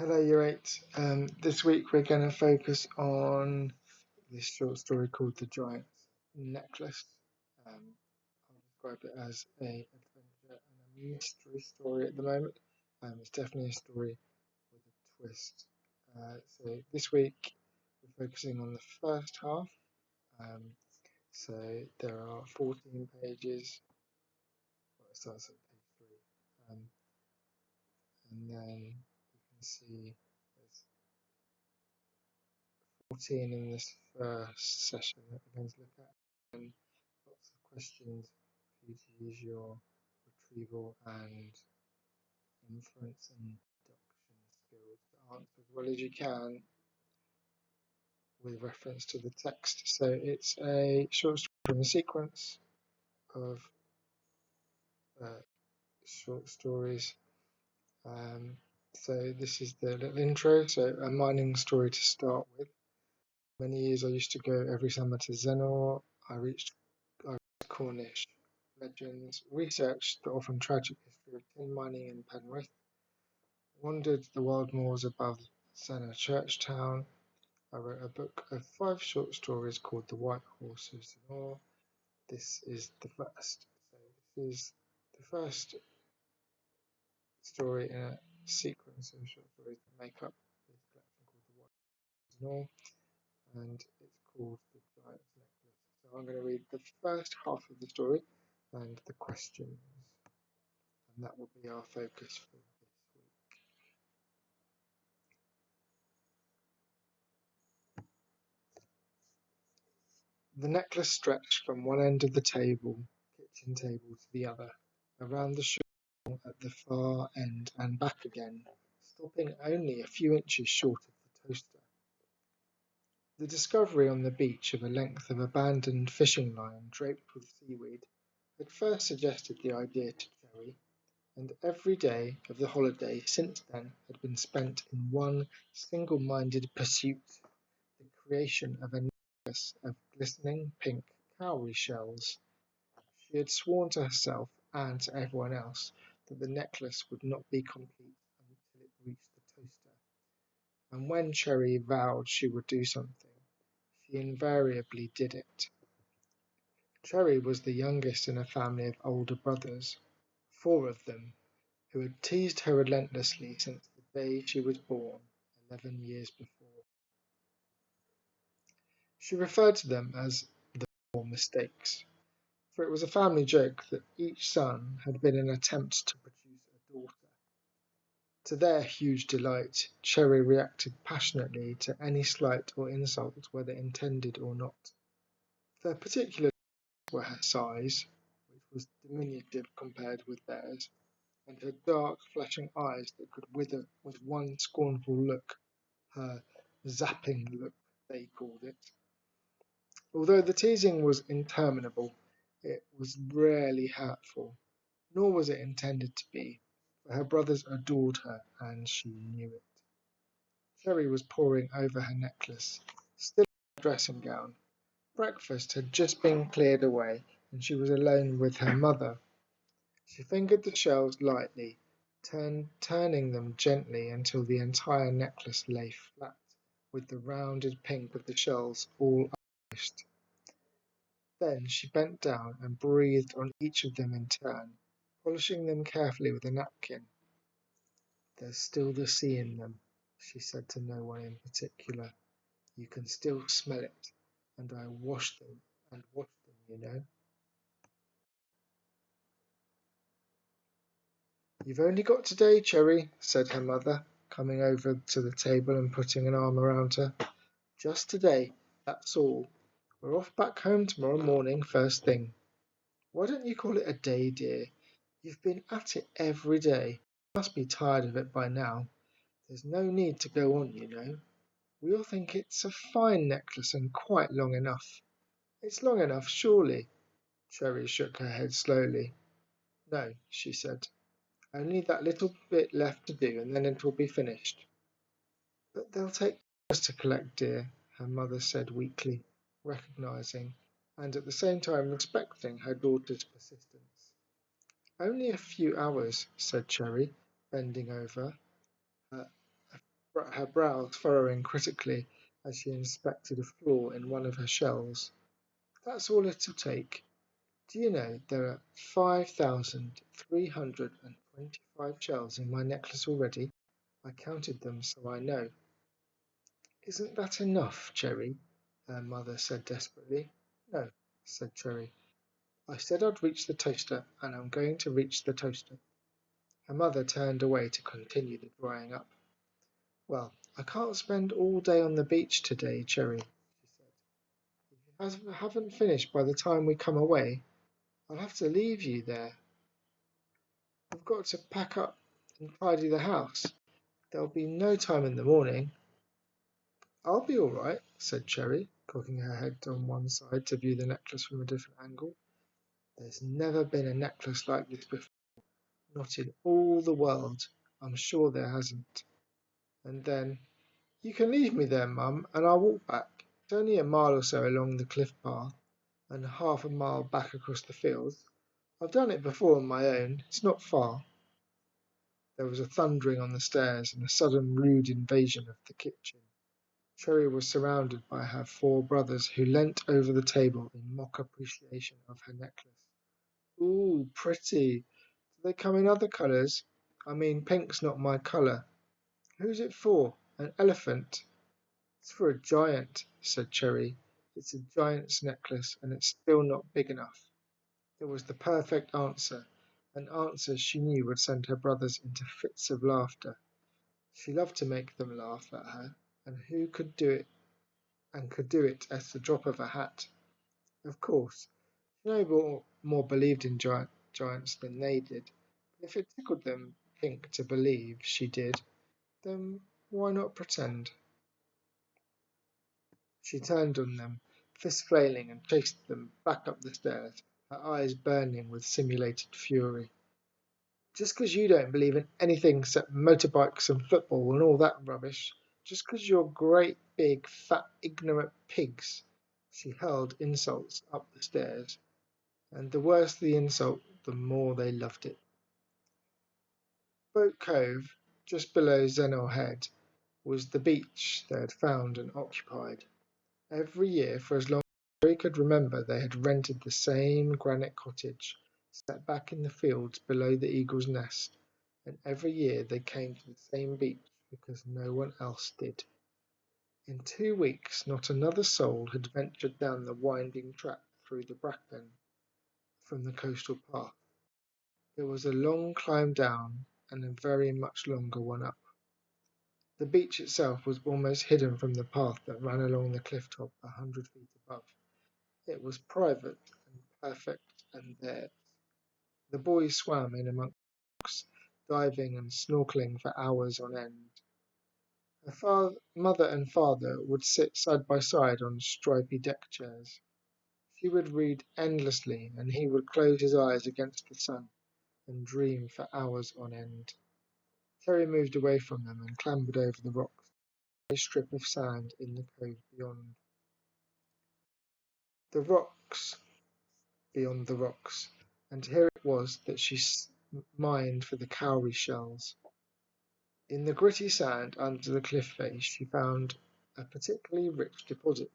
Hello, Year 8. This week we're going to focus on this short story called The Giant's Necklace. I'll describe it as a adventure and a mystery story at the moment. It's definitely a story with a twist. So this week we're focusing on the first half. Um, so there are 14 pages. Well, it starts at page 3. And then you can see there's 14 in this first session that we're going to look at, and lots of questions for you to use your retrieval and inference and deduction skills to answer as well as you can with reference to the text. So it's a short story from a sequence of short stories. So this is the little intro. So a mining story to start with. Many years I used to go every summer to Zenor. I reached Cornish legends, researched the often tragic history of tin mining in Penrith, wandered the wild moors above Senna Churchtown. I wrote a book of 5 short stories called The White Horse of Zenor. This is the first. So this is the first story in a sequence of short stories that make up this collection called The White Horse of Zenor, and it's called The Giant's Necklace. So I'm going to read the first half of the story and the questions, and that will be our focus for this week. The necklace stretched from one end of the kitchen table, to the other, around the shawl at the far end and back again, stopping only a few inches short of the toaster. The discovery on the beach of a length of abandoned fishing line draped with seaweed had first suggested the idea to Jerry, and every day of the holiday since then had been spent in one single-minded pursuit, the creation of a necklace of glistening pink cowrie shells. She had sworn to herself and to everyone else that the necklace would not be complete until it reached the toaster, and when Cherry vowed she would do something, she invariably did it. Cherry was the youngest in a family of older brothers, 4 of them, who had teased her relentlessly since the day she was born 11 years before. She referred to them as the 4 mistakes, for it was a family joke that each son had been an attempt to produce a daughter. To their huge delight, Cherry reacted passionately to any slight or insult, whether intended or not. Their particular were her size, which was diminutive compared with theirs, and her dark, flashing eyes that could wither with one scornful look, her zapping look, they called it. Although the teasing was interminable, it was rarely hurtful, nor was it intended to be, for her brothers adored her, and she knew it. Cherry was poring over her necklace, still in her dressing gown. Breakfast had just been cleared away, and she was alone with her mother. She fingered the shells lightly, turning them gently until the entire necklace lay flat, with the rounded pink of the shells all uppermost. Then she bent down and breathed on each of them in turn, polishing them carefully with a napkin. "There's still the sea in them," she said to no one in particular. "You can still smell it, and I washed them, you know." "You've only got today, Cherry," said her mother, coming over to the table and putting an arm around her. "Just today, that's all. We're off back home tomorrow morning first thing. Why don't you call it a day, dear? You've been at it every day. You must be tired of it by now. There's no need to go on, you know. We all think it's a fine necklace and quite long enough." "It's long enough, surely?" Cherry shook her head slowly. "No," she said. "Only that little bit left to do, and then it'll be finished." "But they'll take hours to collect, dear," her mother said weakly, recognizing, and at the same time respecting, her daughter's persistence. "Only a few hours," said Cherry, bending over her. her brows furrowing critically as she inspected a flaw in one of her shells. "That's all it'll take. Do you know there are 5,325 shells in my necklace already? I counted them, so I know." "Isn't that enough, Cherry?" her mother said desperately. "No," said Cherry. "I said I'd reach the toaster, and I'm going to reach the toaster." Her mother turned away to continue the drying up. "Well, I can't spend all day on the beach today, Cherry," she said. "If you haven't finished by the time we come away, I'll have to leave you there. I've got to pack up and tidy the house. There'll be no time in the morning." "I'll be all right," said Cherry, cocking her head on one side to view the necklace from a different angle. "There's never been a necklace like this before, not in all the world. I'm sure there hasn't." And then, "You can leave me there, Mum, and I'll walk back. It's only a mile or so along the cliff path, and half a mile back across the fields. I've done it before on my own. It's not far." There was a thundering on the stairs and a sudden rude invasion of the kitchen. Cherry was surrounded by her four brothers, who leant over the table in mock appreciation of her necklace. "Ooh, pretty! Do they come in other colours? I mean, pink's not my colour." "Who's it for? An elephant?" "It's for a giant," said Cherry. "It's a giant's necklace, and it's still not big enough." It was the perfect answer, an answer she knew would send her brothers into fits of laughter. She loved to make them laugh at her, and who could do it at the drop of a hat? Of course, she no more believed in giants than they did, but if it tickled them pink to believe she did, then why not pretend? She turned on them, fist flailing, and chased them back up the stairs, her eyes burning with simulated fury. "Just 'cause you don't believe in anything except motorbikes and football and all that rubbish. Just 'cause you're great big fat ignorant pigs." She hurled insults up the stairs, and the worse the insult the more they loved it. Boat Cove, just below Zennor Head, was the beach they had found and occupied. Every year for as long as Harry could remember they had rented the same granite cottage, set back in the fields below the Eagle's Nest, and every year they came to the same beach because no one else did. In 2 weeks not another soul had ventured down the winding track through the bracken from the coastal path. It was a long climb down and a very much longer one up. The beach itself was almost hidden from the path that ran along the cliff top 100 feet above. It was private and perfect and theirs. The boys swam in amongst rocks, diving and snorkelling for hours on end. Her mother and father would sit side by side on stripy deck chairs. She would read endlessly, and he would close his eyes against the sun and dream for hours on end. Terry moved away from them and clambered over the rocks, a strip of sand in the cove beyond. The rocks beyond the rocks, and here it was that she mined for the cowrie shells. In the gritty sand under the cliff face she found a particularly rich deposit.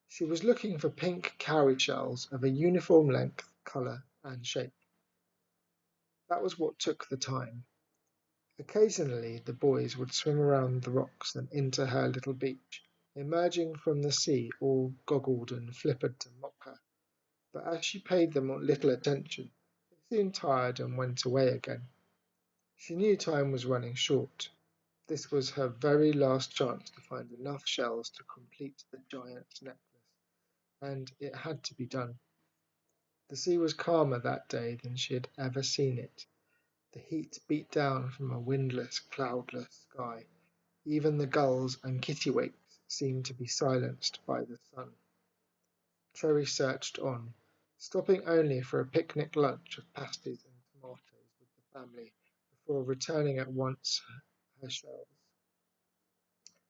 She was looking for pink cowrie shells of a uniform length, colour, and shape. That was what took the time. Occasionally the boys would swim around the rocks and into her little beach, emerging from the sea all goggled and flippered to mock her, but as she paid them little attention, they soon tired and went away again. She knew time was running short. This was her very last chance to find enough shells to complete the giant's necklace, and it had to be done. The sea was calmer that day than she had ever seen it. The heat beat down from a windless, cloudless sky. Even the gulls and kittiwakes seemed to be silenced by the sun. Cherry searched on, stopping only for a picnic lunch of pasties and tomatoes with the family before returning at once her shells.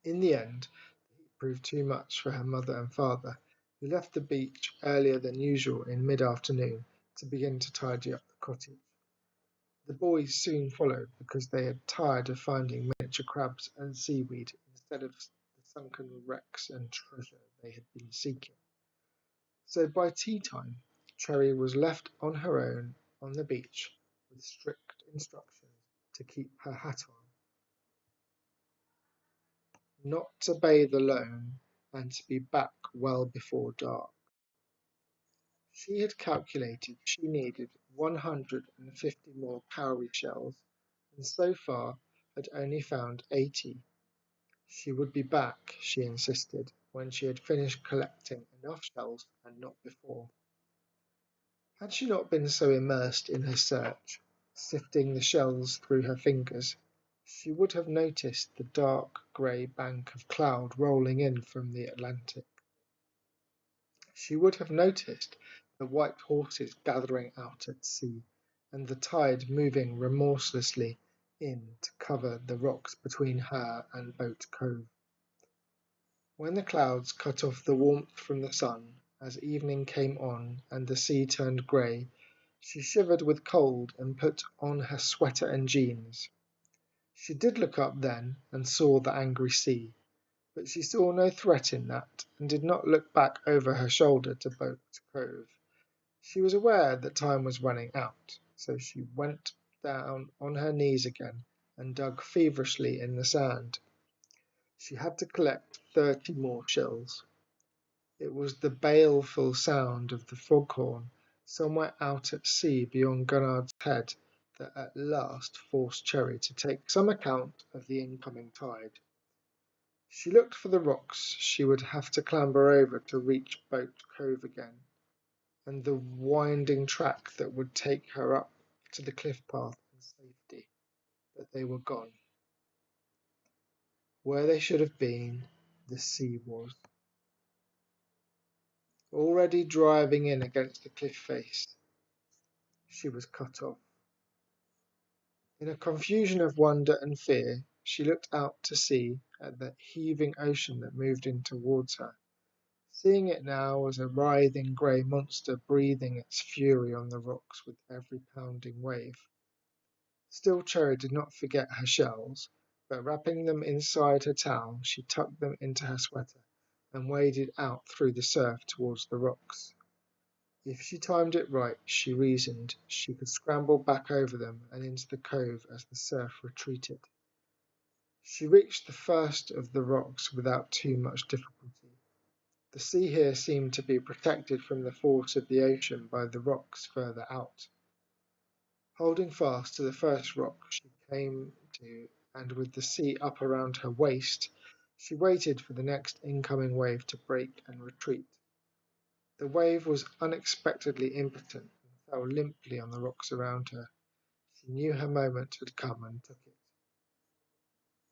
In the end, the heat proved too much for her mother and father, who left the beach earlier than usual in mid-afternoon to begin to tidy up the cottage. The boys soon followed because they had tired of finding miniature crabs and seaweed instead of the sunken wrecks and treasure they had been seeking. So by tea time, Cherry was left on her own on the beach with strict instructions to keep her hat on, not to bathe alone, and to be back well before dark. She had calculated she needed 150 more cowrie shells, and so far had only found 80. She would be back, she insisted, when she had finished collecting enough shells and not before. Had she not been so immersed in her search, sifting the shells through her fingers, she would have noticed the dark grey bank of cloud rolling in from the Atlantic. She would have noticed the white horses gathering out at sea, and the tide moving remorselessly in to cover the rocks between her and Boat Cove. When the clouds cut off the warmth from the sun, as evening came on and the sea turned grey, she shivered with cold and put on her sweater and jeans. She did look up then and saw the angry sea, but she saw no threat in that, and did not look back over her shoulder to Boat Cove. She was aware that time was running out, so she went down on her knees again and dug feverishly in the sand. She had to collect 30 more shells. It was the baleful sound of the foghorn somewhere out at sea beyond Gunnard's Head that at last forced Cherry to take some account of the incoming tide. She looked for the rocks she would have to clamber over to reach Boat Cove again, and the winding track that would take her up to the cliff path in safety, but they were gone. Where they should have been, the sea was. Already driving in against the cliff face, she was cut off. In a confusion of wonder and fear, she looked out to sea at the heaving ocean that moved in towards her, seeing it now as a writhing grey monster breathing its fury on the rocks with every pounding wave. Still Cherry did not forget her shells, but wrapping them inside her towel, she tucked them into her sweater and waded out through the surf towards the rocks. If she timed it right, she reasoned, she could scramble back over them and into the cove as the surf retreated. She reached the first of the rocks without too much difficulty. The sea here seemed to be protected from the force of the ocean by the rocks further out. Holding fast to the first rock she came to, and with the sea up around her waist, she waited for the next incoming wave to break and retreat. The wave was unexpectedly impotent and fell limply on the rocks around her. She knew her moment had come and took it.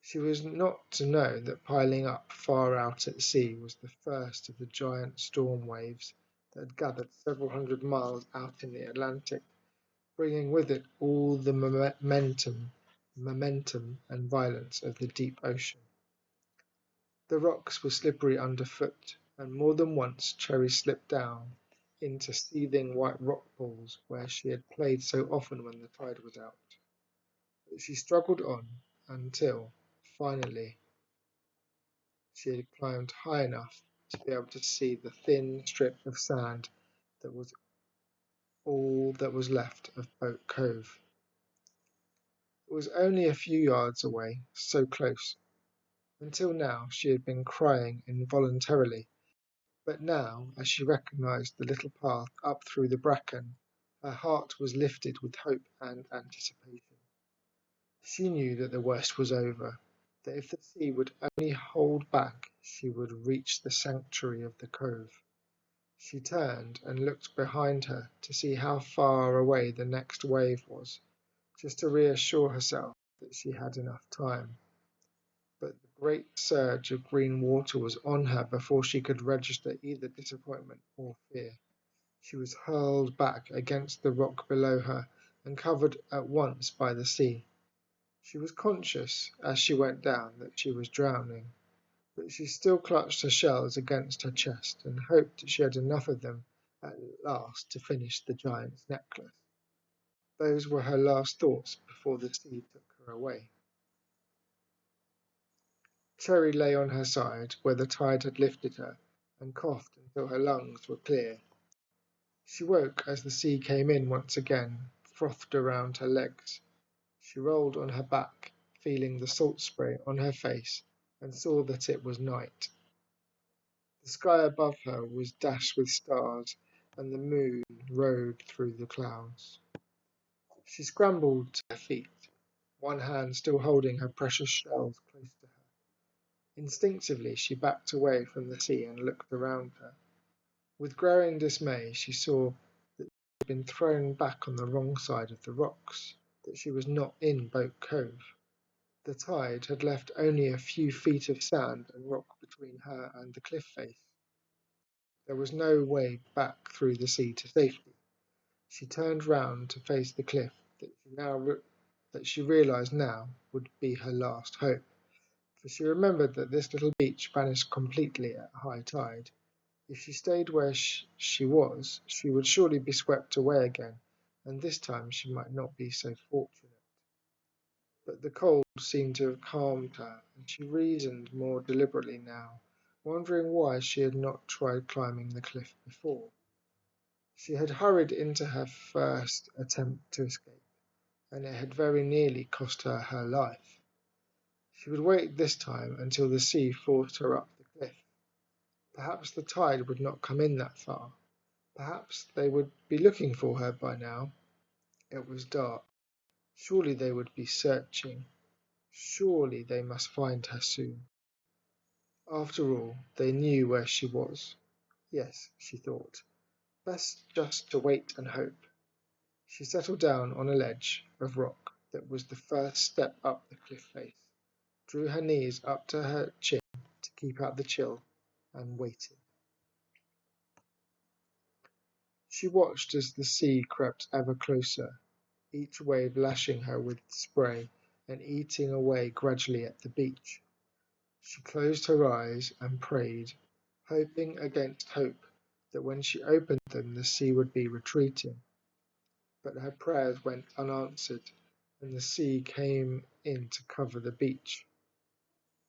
She was not to know that piling up far out at sea was the first of the giant storm waves that had gathered several hundred miles out in the Atlantic, bringing with it all the momentum and violence of the deep ocean. The rocks were slippery underfoot, and more than once Cherry slipped down into seething white rock pools where she had played so often when the tide was out. But she struggled on until, finally, she had climbed high enough to be able to see the thin strip of sand that was all that was left of Boat Cove. It was only a few yards away, so close. Until now she had been crying involuntarily, but now, as she recognized the little path up through the bracken, her heart was lifted with hope and anticipation. She knew that the worst was over, that if the sea would only hold back she would reach the sanctuary of the cove. She turned and looked behind her to see how far away the next wave was, just to reassure herself that she had enough time. But the great surge of green water was on her before she could register either disappointment or fear. She was hurled back against the rock below her and covered at once by the sea. She was conscious, as she went down, that she was drowning, but she still clutched her shells against her chest and hoped she had enough of them at last to finish the giant's necklace. Those were her last thoughts before the sea took her away. Cherry lay on her side, where the tide had lifted her, and coughed until her lungs were clear. She woke as the sea came in once again, frothed around her legs. She rolled on her back, feeling the salt spray on her face, and saw that it was night. The sky above her was dashed with stars, and the moon rode through the clouds. She scrambled to her feet, one hand still holding her precious shells close to her. Instinctively she backed away from the sea and looked around her. With growing dismay she saw that she had been thrown back on the wrong side of the rocks, that she was not in Boat Cove. The tide had left only a few feet of sand and rock between her and the cliff face. There was no way back through the sea to safety. She turned round to face the cliff that she realised now would be her last hope, for she remembered that this little beach vanished completely at high tide. If she stayed where she was, she would surely be swept away again, and this time she might not be so fortunate. But the cold seemed to have calmed her, and she reasoned more deliberately now, wondering why she had not tried climbing the cliff before. She had hurried into her first attempt to escape, and it had very nearly cost her her life. She would wait this time until the sea forced her up the cliff. Perhaps the tide would not come in that far. Perhaps they would be looking for her by now. It was dark. Surely they would be searching. Surely they must find her soon. After all, they knew where she was. Yes, she thought, best just to wait and hope. She settled down on a ledge of rock that was the first step up the cliff face, drew her knees up to her chin to keep out the chill, and waited. She watched as the sea crept ever closer, each wave lashing her with spray and eating away gradually at the beach. She closed her eyes and prayed, hoping against hope that when she opened them the sea would be retreating. But her prayers went unanswered, and the sea came in to cover the beach.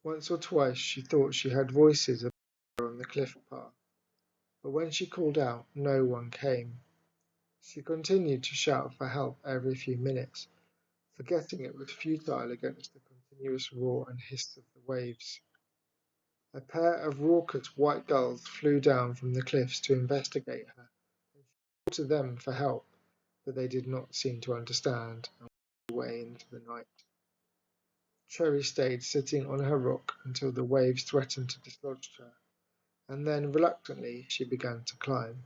Once or twice she thought she heard voices above her on the cliff path, but when she called out no one came. She continued to shout for help every few minutes, forgetting it was futile against the continuous roar and hiss of the waves. A pair of raucous white gulls flew down from the cliffs to investigate her, and she called to them for help, but they did not seem to understand, and went away into the night. Cherry stayed sitting on her rock until the waves threatened to dislodge her, and then reluctantly she began to climb.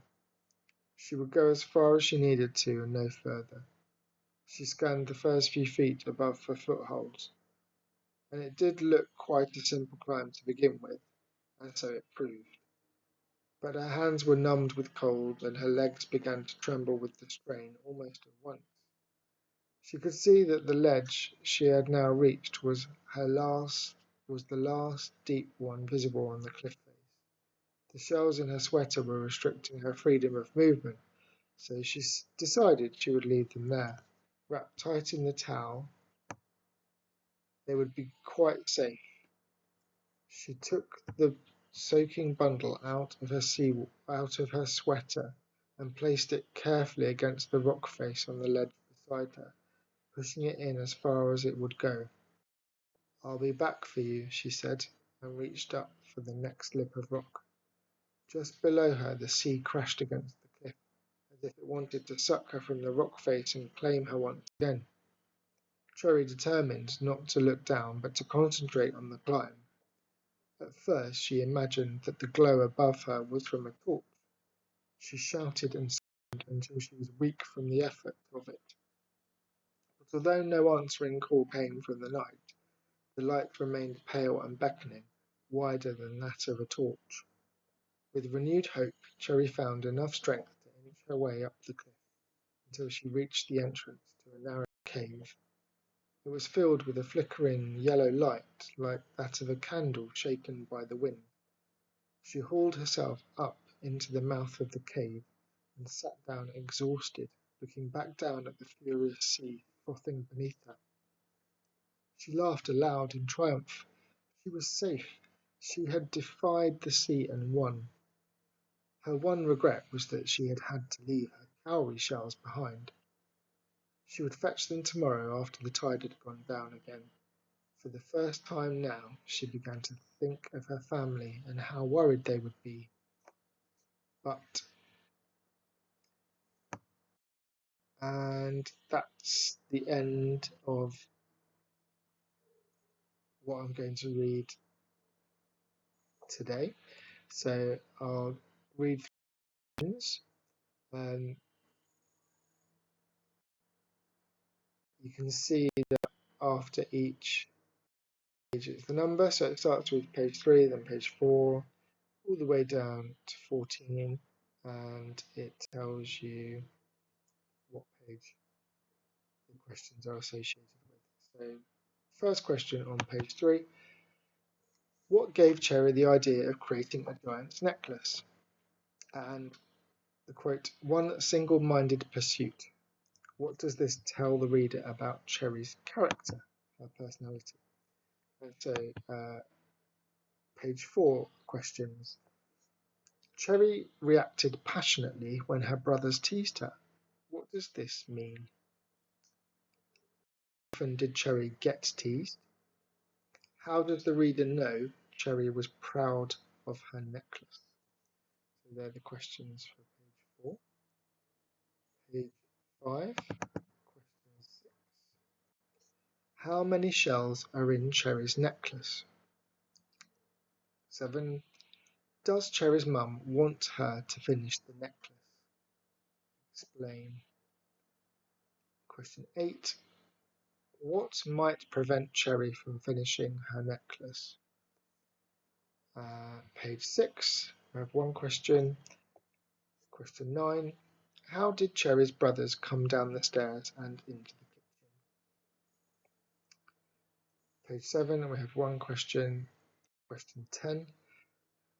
She would go as far as she needed to and no further. She scanned the first few feet above for footholds, and it did look quite a simple climb to begin with, and so it proved. But her hands were numbed with cold, and her legs began to tremble with the strain almost at once. She could see that the ledge she had now reached was the last deep one visible on the cliff face. The shells in her sweater were restricting her freedom of movement, so she decided she would leave them there. Wrapped tight in the towel, they would be quite safe. She took the soaking bundle out of her sweater and placed it carefully against the rock face on the ledge beside her, pushing it in as far as it would go. "I'll be back for you," she said, and reached up for the next lip of rock. Just below her the sea crashed against the cliff, as if it wanted to suck her from the rock face and claim her once again. Cherry determined not to look down, but to concentrate on the climb. At first she imagined that the glow above her was from a torch. She shouted and screamed until she was weak from the effort of it. But although no answering call came from the night, the light remained pale and beckoning, wider than that of a torch. With renewed hope, Cherry found enough strength to inch her way up the cliff until she reached the entrance to a narrow cave. It was filled with a flickering yellow light like that of a candle shaken by the wind. She hauled herself up into the mouth of the cave and sat down exhausted. looking back down at the furious sea frothing beneath her. She laughed aloud in triumph. She was safe. She had defied the sea and won. Her one regret was that she had had to leave her cowrie shells behind. She would fetch them tomorrow after the tide had gone down again. For the first time now she began to think of her family and how worried they would be. But, and that's the end of what I'm going to read today. So I'll read questions. You can see that after each page it's the number, so it starts with page 3, then page 4, all the way down to 14, and it tells you what page the questions are associated with. So, first question on page 3. What gave Cherry the idea of creating a giant's necklace? And the quote, one single-minded pursuit. What does this tell the reader about Cherry's character, her personality? And so, page 4 questions. Cherry reacted passionately when her brothers teased her. What does this mean? How often did Cherry get teased? How does the reader know Cherry was proud of her necklace? So they're the questions for page 4. Page 5, question 6. How many shells are in Cherry's necklace? 7. Does Cherry's mum want her to finish the necklace? Explain. Question 8. What might prevent Cherry from finishing her necklace? Page 6, we have one question. Question 9. How did Cherry's brothers come down the stairs and into the kitchen? Page 7, we have one question. Question 10.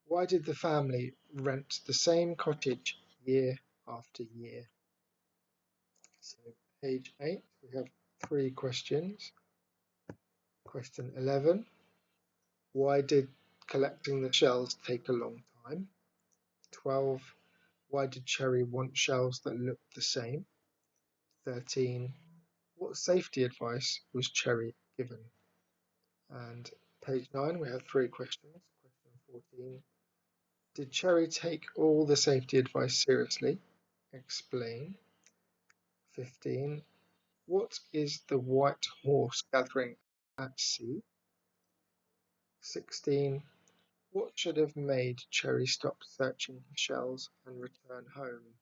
Why did the family rent the same cottage year after year? So page 8, we have 3 questions. Question 11. Why did collecting the shells take a long time? 12. Why did Cherry want shells that looked the same? 13. What safety advice was Cherry given? And page 9, we have 3 questions. Question 14. Did Cherry take all the safety advice seriously? Explain. 15. What is the white horse gathering at sea? 16. What should have made Cherry stop searching for shells and return home?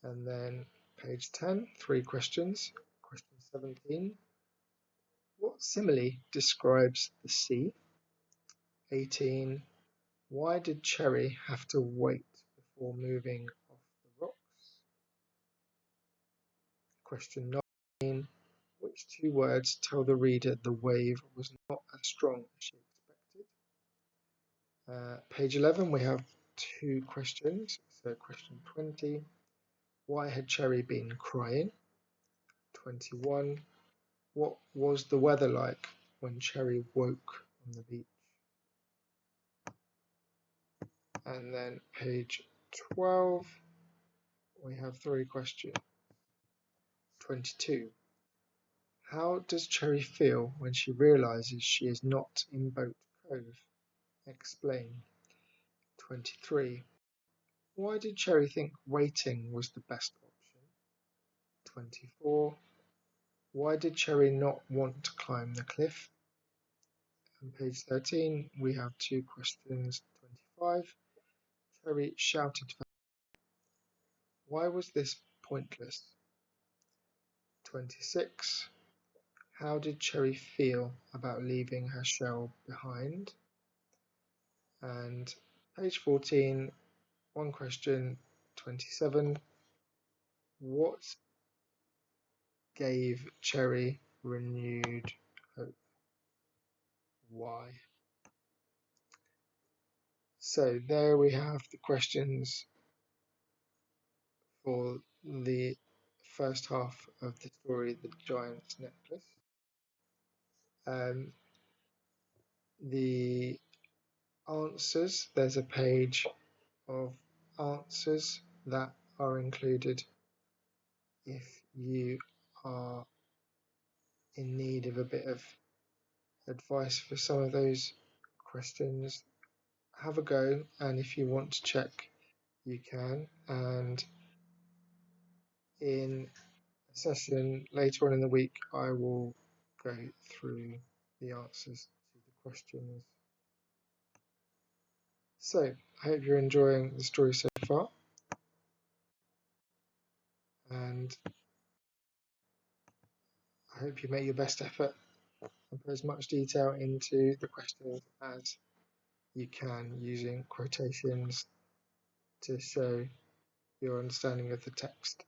And then page 10, 3 questions. Question 17. What simile describes the sea? 18. Why did Cherry have to wait before moving off the rocks? Question 19. Which 2 words tell the reader the wave was not as strong as she expected? Page 11, we have 2 questions. So question 20. Why had Cherry been crying? 21. What was the weather like when Cherry woke on the beach? And then page 12, we have 3 questions. 22. How does Cherry feel when she realizes she is not in Boat Cove? Explain. 23. Why did Cherry think waiting was the best option? 24. Why did Cherry not want to climb the cliff? On page 13, we have 2 questions. 25. Cherry shouted for help. Why was this pointless? 26. How did Cherry feel about leaving her shell behind? And page 14, one question. 27. What gave Cherry renewed hope? Why? So there we have the questions for the first half of the story, The Giant's Necklace. The answers, there's a page of answers that are included if you are in need of a bit of advice for some of those questions. Have a go, and if you want to check, you can. And in a session later on in the week, I will go through the answers to the questions. So, I hope you're enjoying the story so far, and I hope you make your best effort and put as much detail into the questions as you can, using quotations to show your understanding of the text.